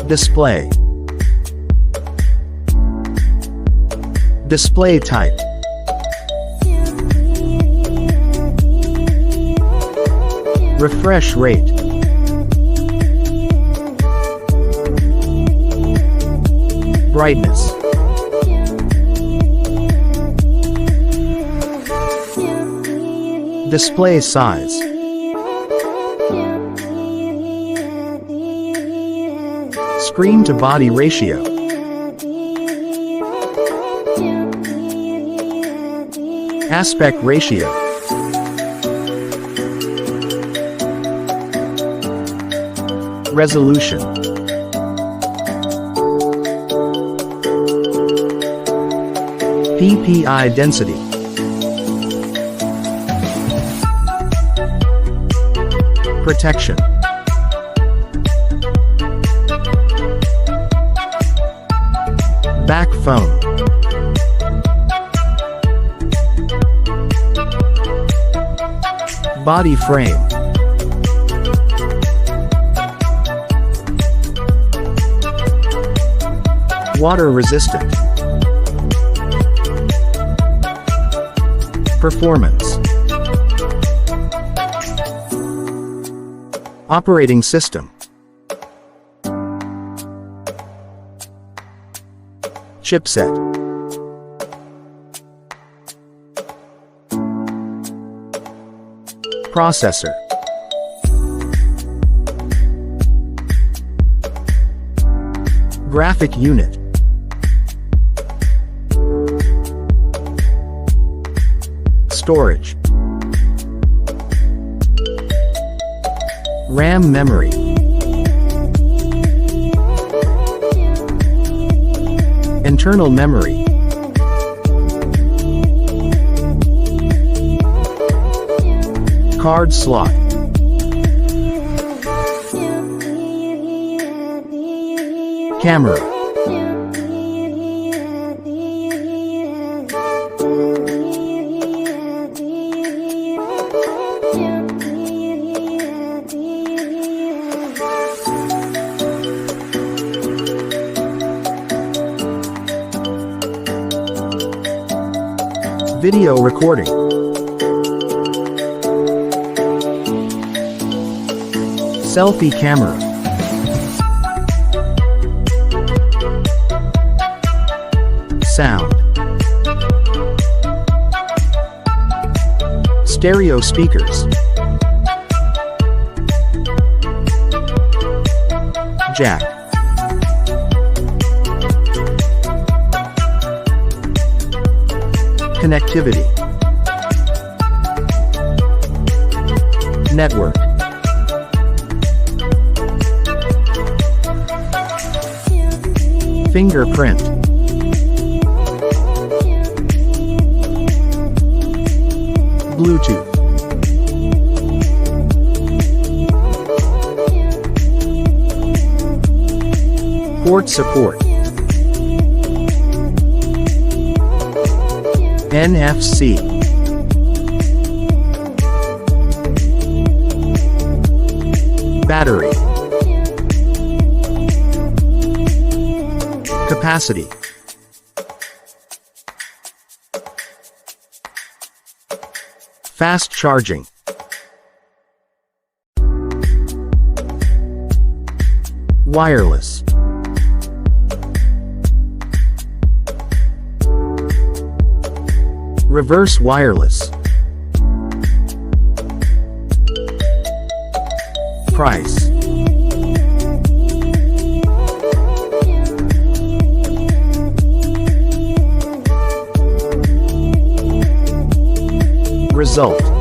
Display. Display type. Refresh rate. Brightness. Display size. Screen to body ratio. Aspect ratio. Resolution. PPI density. Protection. Back phone. Body frame. Water resistant. Performance. Operating system. Chipset. Processor. Graphic unit. Storage. RAM memory. Internal memory. Card slot. Camera. Video recording. Selfie camera. Sound. Stereo speakers. Jack. Connectivity. Network. Fingerprint. Bluetooth. Port support. NFC. Battery. Capacity. Fast charging. Wireless. Reverse wireless. Price. Result.